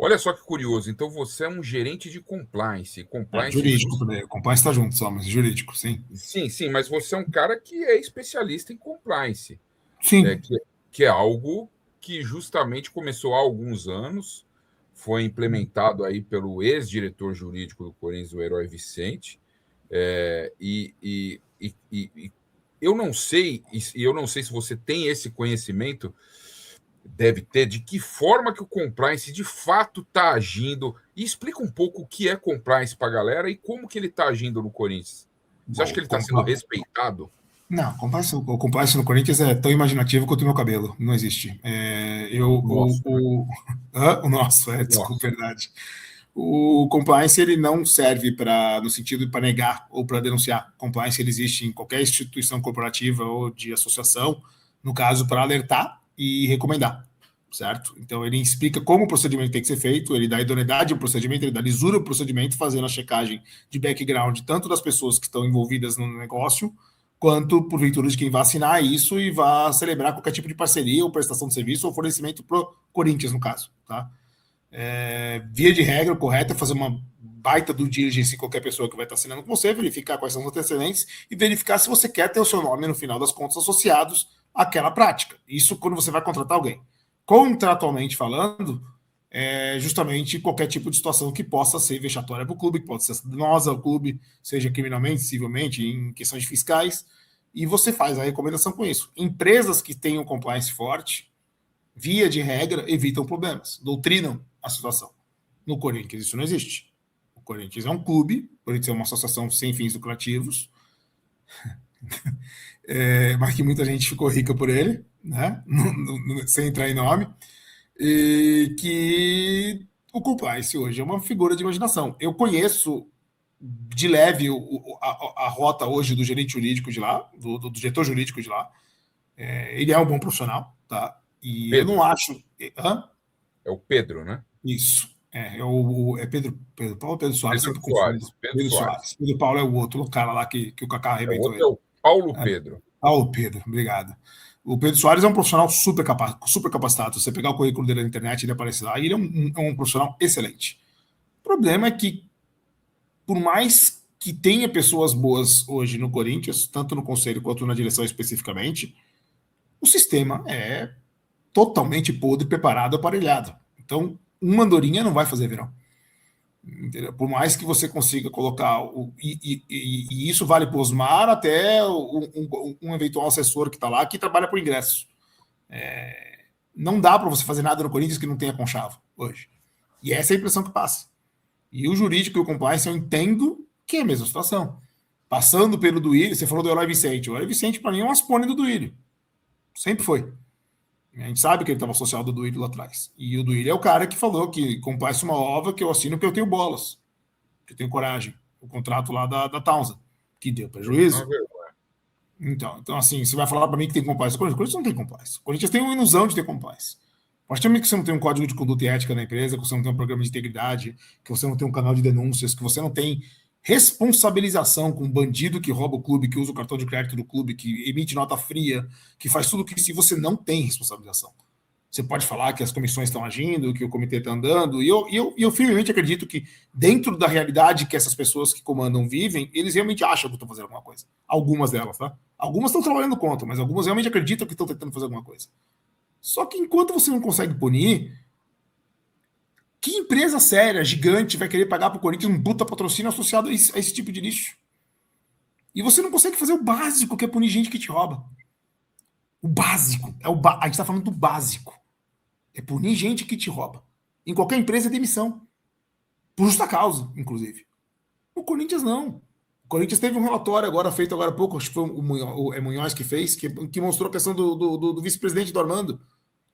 Olha só que curioso. Então você é um gerente de compliance. Compliance, Jurídico, né? Compliance está junto só, mas jurídico, sim. sim, sim, mas você é um cara que é especialista em compliance, é, Sim. que, que é algo que justamente começou há alguns anos, foi implementado aí pelo ex-diretor jurídico do Corinthians, o Herói Vicente, e eu não sei se você tem esse conhecimento, deve ter, de que forma que o compliance de fato está agindo. E explica um pouco o que é compliance para a galera e como que ele está agindo no Corinthians. Você acha que Bom, ele está sendo respeitado? não, o compliance no Corinthians é tão imaginativo quanto o meu cabelo. Não existe. Nossa, né? O nosso, desculpa, Nossa. verdade. O compliance ele não serve para no sentido para negar ou para denunciar. Compliance ele existe em qualquer instituição corporativa ou de associação, no caso para alertar e recomendar, certo? Então ele explica como o procedimento tem que ser feito, ele dá idoneidade ao procedimento, ele dá lisura ao procedimento, fazendo a checagem de background tanto das pessoas que estão envolvidas no negócio, quanto por virtude de quem vai assinar isso e vai celebrar qualquer tipo de parceria ou prestação de serviço ou fornecimento para o Corinthians, no caso, tá? Via de regra, o correto é fazer uma baita do diligence em qualquer pessoa que vai estar assinando com você, verificar quais são os antecedentes e verificar se você quer ter o seu nome, no final das contas, associados àquela prática. Isso quando você vai contratar alguém. Contratualmente falando, justamente qualquer tipo de situação que possa ser vexatória para o clube, que pode ser danosa ao clube, seja criminalmente, civilmente, em questões fiscais, e você faz a recomendação com isso. Empresas que tenham compliance forte, via de regra, evitam problemas, doutrinam a situação. No Corinthians, isso não existe. O Corinthians é um clube, o Corinthians é uma associação sem fins lucrativos, mas que muita gente ficou rica por ele, né? Sem entrar em nome, e que o compliance hoje é uma figura de imaginação. Eu conheço de leve a rota hoje do gerente jurídico de lá, do diretor jurídico de lá. Ele é um bom profissional, tá? E eu não Pedro. acho. Hã? É o Pedro, né? Isso. É Pedro Paulo ou Pedro Soares, Pedro sempre confundo. Soares. Pedro Pedro Soares. Soares. Pedro Paulo é o outro cara lá que o Kaká O arrebentou outro é ele. o Paulo Pedro. O Pedro, obrigado. O Pedro Soares é um profissional super capacitado. Se você pegar o currículo dele na internet, ele aparece lá. E ele é um profissional excelente. O problema é que, por mais que tenha pessoas boas hoje no Corinthians, tanto no conselho quanto na direção especificamente, o sistema é totalmente podre, preparado, aparelhado. Então, uma andorinha não vai fazer verão. Entendeu? Por mais que você consiga colocar. E isso vale para o Osmar até um eventual assessor que está lá que trabalha por ingresso. Não dá para você fazer nada no Corinthians que não tenha conchavo hoje. E essa é a impressão que passa. E o jurídico e o compliance eu entendo que é a mesma situação. Passando pelo Duílio, você falou do Eloy Vicente. O Eloy Vicente, para mim, é um aspone do Duílio. Sempre foi. A gente sabe que ele estava associado ao Duílio lá atrás. E o Duílio é o cara que falou que compliance uma ova que eu assino porque eu tenho bolas, que eu tenho coragem. O contrato lá da Townsend, que deu Isso é uma prejuízo. vergonha. Então assim, você vai falar para mim que tem compliance. O Corinthians não tem compliance. O Corinthians tem uma ilusão de ter compliance. A partir do momento que você não tem um código de conduta e ética na empresa, que você não tem um programa de integridade, que você não tem um canal de denúncias, que você não tem responsabilização com um bandido que rouba o clube, que usa o cartão de crédito do clube, que emite nota fria, que faz tudo que se você não tem responsabilização. Você pode falar que as comissões estão agindo, que o comitê está andando, e eu firmemente acredito que, dentro da realidade que essas pessoas que comandam vivem, eles realmente acham que estão fazendo alguma coisa. Algumas delas, tá? Algumas estão trabalhando contra, mas algumas realmente acreditam que estão tentando fazer alguma coisa. Só que enquanto você não consegue punir, que empresa séria, gigante, vai querer pagar para o Corinthians um puta patrocínio associado a esse tipo de lixo? E você não consegue fazer o básico, que é punir gente que te rouba. O básico. A gente está falando do básico. É punir gente que te rouba. Em qualquer empresa é demissão. Por justa causa, inclusive. O Corinthians não. O Corinthians teve um relatório agora, feito agora há pouco, acho que foi Munhoz que fez, que mostrou a questão do vice-presidente do Armando.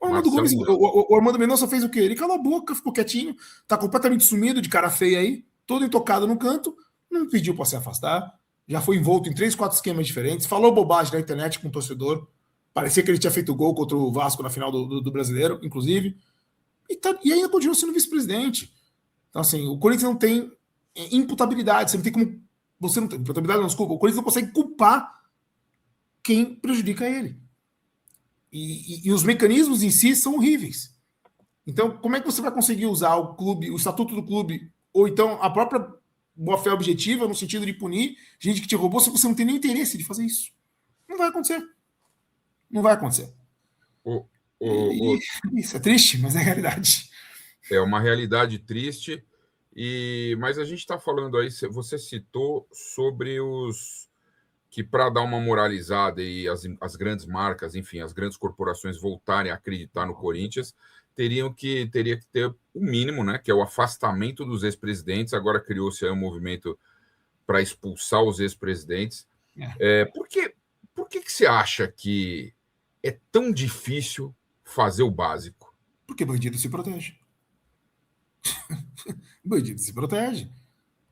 O Armando Marcelo Gomes, Munhoz. o Armando Mendonça fez o quê? Ele calou a boca, ficou quietinho, tá completamente sumido, de cara feia aí, todo intocado no canto, não pediu para se afastar, já foi envolto em 3, 4 esquemas diferentes, falou bobagem na internet com o torcedor, parecia que ele tinha feito gol contra o Vasco na final do Brasileiro, inclusive, e ainda continua sendo vice-presidente. Então, assim, o Corinthians não tem imputabilidade, você não tem como. Você não tem imputabilidade, não, desculpa. O Corinthians não consegue culpar quem prejudica ele. E os mecanismos em si são horríveis. Então, como é que você vai conseguir usar o clube, o estatuto do clube, ou então a própria boa-fé objetiva, no sentido de punir gente que te roubou, se você não tem nem interesse de fazer isso? Não vai acontecer. Não vai acontecer. O, o, E isso é triste, mas é a realidade. É uma realidade triste, mas a gente está falando aí, você citou sobre os que para dar uma moralizada e as grandes marcas, enfim, as grandes corporações voltarem a acreditar no Corinthians, teria que ter o mínimo, né, que é o afastamento dos ex-presidentes. Agora criou-se aí um movimento para expulsar os ex-presidentes. Por que você acha que é tão difícil fazer o básico? Porque bandido se protege. Bandido se protege.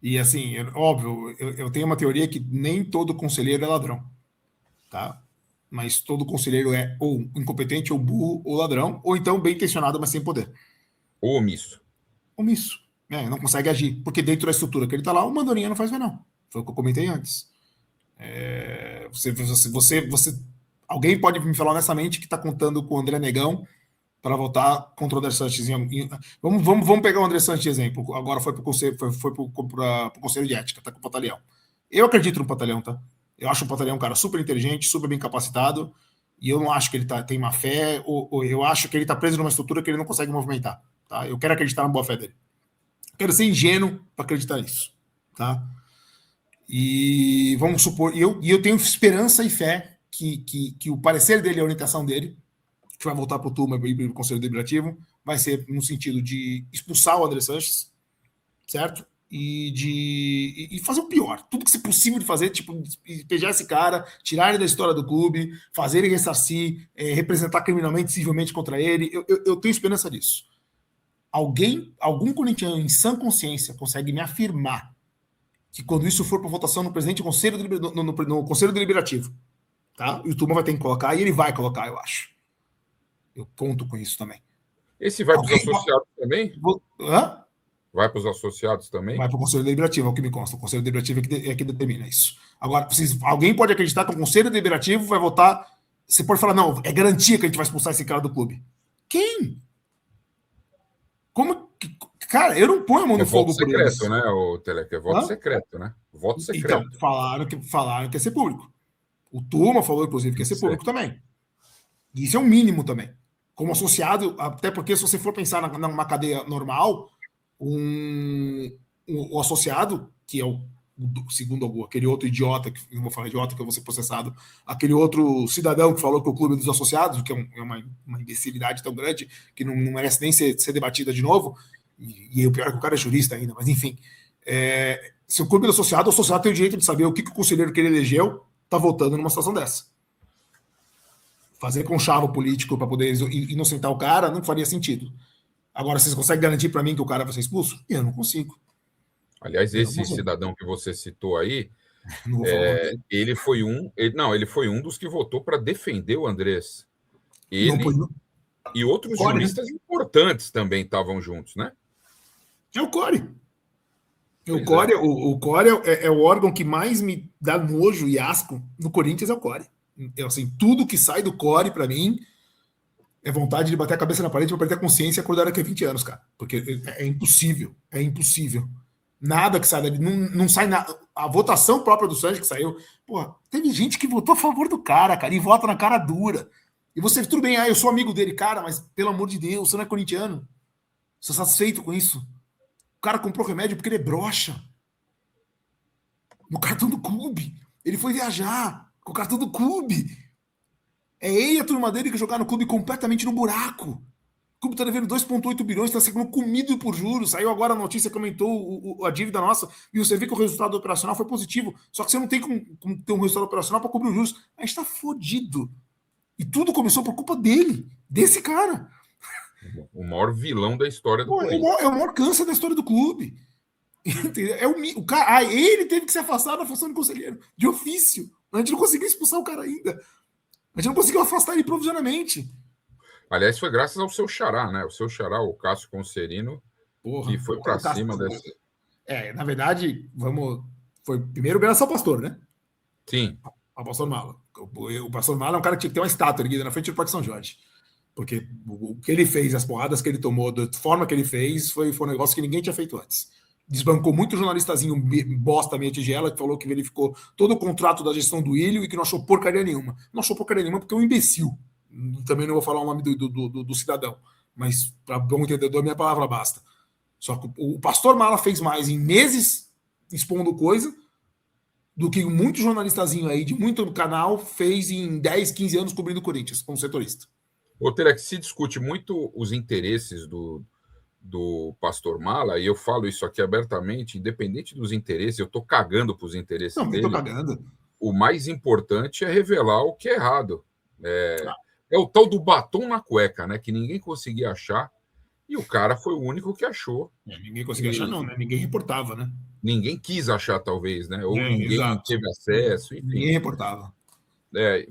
E assim, óbvio, eu tenho uma teoria que nem todo conselheiro é ladrão, tá? Mas todo conselheiro é ou incompetente, ou burro, ou ladrão, ou então bem intencionado, mas sem poder. Ou omisso? Omisso. Não consegue agir. Porque dentro da estrutura que ele tá lá, o mandorinha não faz ver, não. Foi o que eu comentei antes. Alguém pode me falar honestamente que está contando com o André Negão para votar contra o André Sanches. Vamos pegar o André Sanches de exemplo. Agora foi para o conselho, conselho de ética, tá com o Batalhão. Eu acredito no Batalhão, tá? Eu acho o Batalhão um cara super inteligente, super bem capacitado, e eu não acho que ele tem má fé, ou eu acho que ele está preso numa estrutura que ele não consegue movimentar. Tá? Eu quero acreditar na boa fé dele. Eu quero ser ingênuo para acreditar nisso. Tá? E vamos supor, eu tenho esperança e fé que o parecer dele, a orientação dele, que vai voltar para o turma e para o Conselho Deliberativo, vai ser no sentido de expulsar o André Sanches, certo? E fazer o pior. Tudo que se possível de fazer, tipo, pegar esse cara, tirar ele da história do clube, fazer ele ressarcir, representar criminalmente, civilmente contra ele. Eu tenho esperança disso. Algum corintiano em sã consciência consegue me afirmar que quando isso for para votação no presidente do Conselho no Conselho Deliberativo, tá? E o turma vai ter que colocar, e ele vai colocar, eu acho. Eu conto com isso também. Esse vai para os associados também? Hã? Vai para os associados também? Vai para o Conselho Deliberativo, é o que me consta. O Conselho Deliberativo é que determina isso. Agora, alguém pode acreditar que o Conselho Deliberativo vai votar. Você pode falar, não, é garantia que a gente vai expulsar esse cara do clube. Quem? Como? Cara, eu não ponho a mão no fogo por eles. Voto secreto, né, o Teleque? É voto secreto, né? Voto secreto. Então, falaram que ia ser público. O Turma falou, inclusive, que ia ser público também. E isso é o mínimo também. Como associado, até porque se você for pensar numa cadeia normal, o associado, que é segundo aquele outro idiota, que não vou falar idiota, que eu vou ser processado, aquele outro cidadão que falou que o clube dos associados, que é uma imbecilidade tão grande, que não merece nem ser debatida de novo, e o pior é que o cara é jurista ainda, mas enfim. Se o clube do associado, o associado tem o direito de saber o que o conselheiro que ele elegeu está votando numa situação dessa. Fazer conchavo político para poder inocentar o cara não faria sentido. Agora, vocês conseguem garantir para mim que o cara vai ser expulso? Eu não consigo. Aliás, esse cidadão que você citou aí, não vou falar ele foi um dos que votou para defender o Andrés. E outros Core, juristas importantes também estavam juntos, né? É o Core. O Core é o órgão que mais me dá nojo e asco no Corinthians, é o Core. Assim, tudo que sai do Core, para mim, é vontade de bater a cabeça na parede para perder a consciência e acordar daqui a 20 anos, cara. Porque é impossível. É impossível. Nada que sai dali. Não sai nada. A votação própria do Sanches que saiu. Porra, teve gente que votou a favor do cara, e vota na cara dura. E você, tudo bem, eu sou amigo dele, cara, mas pelo amor de Deus, você não é corintiano. Você está satisfeito com isso? O cara comprou remédio porque ele é broxa. No cartão do clube. Ele foi viajar com o cartão do clube. É ele e a turma dele que jogaram no clube completamente no buraco. O clube está devendo 2,8 bilhões, está sendo comido por juros. Saiu agora a notícia que aumentou a dívida nossa. E você vê que o resultado operacional foi positivo. Só que você não tem como ter um resultado operacional para cobrir os juros. A gente está fodido. E tudo começou por culpa dele, desse cara. O maior vilão da história do Corinthians. É o maior câncer da história do clube. O cara, ele teve que se afastar da função de conselheiro, de ofício. A gente não conseguiu expulsar o cara ainda. A gente não conseguiu afastar ele provisoriamente. Aliás, foi graças ao seu xará, né? O seu xará, o Cássio Concerino, que foi para cima dessa. Na verdade, foi primeiro o São Pastor, né? Sim. O Pastor Mala. O Pastor Mala é um cara que tinha que ter uma estátua erguida na frente do Parque São Jorge. Porque o que ele fez, as porradas que ele tomou, da forma que ele fez, foi um negócio que ninguém tinha feito antes. Desbancou muito jornalistazinho bosta meia tigela, que falou que verificou todo o contrato da gestão do Ilho e que não achou porcaria nenhuma. Não achou porcaria nenhuma porque é um imbecil. Também não vou falar o nome do cidadão, mas para bom entendedor, minha palavra basta. Só que o Pastor Mala fez mais em meses expondo coisa do que muito jornalistazinho aí de muito canal fez em 10, 15 anos cobrindo o Corinthians como setorista. Ô, Terek, se discute muito os interesses do Pastor Mala, e eu falo isso aqui abertamente, independente dos interesses, eu estou cagando para os interesses Também tô dele. cagando. O mais importante é revelar o que é errado. É o tal do batom na cueca, né? Que ninguém conseguia achar, e o cara foi o único que achou. Ninguém conseguia achar, não, né? Ninguém reportava, né? Ninguém quis achar, talvez, né? Ou ninguém Exato. teve acesso, Ninguém enfim. reportava. É,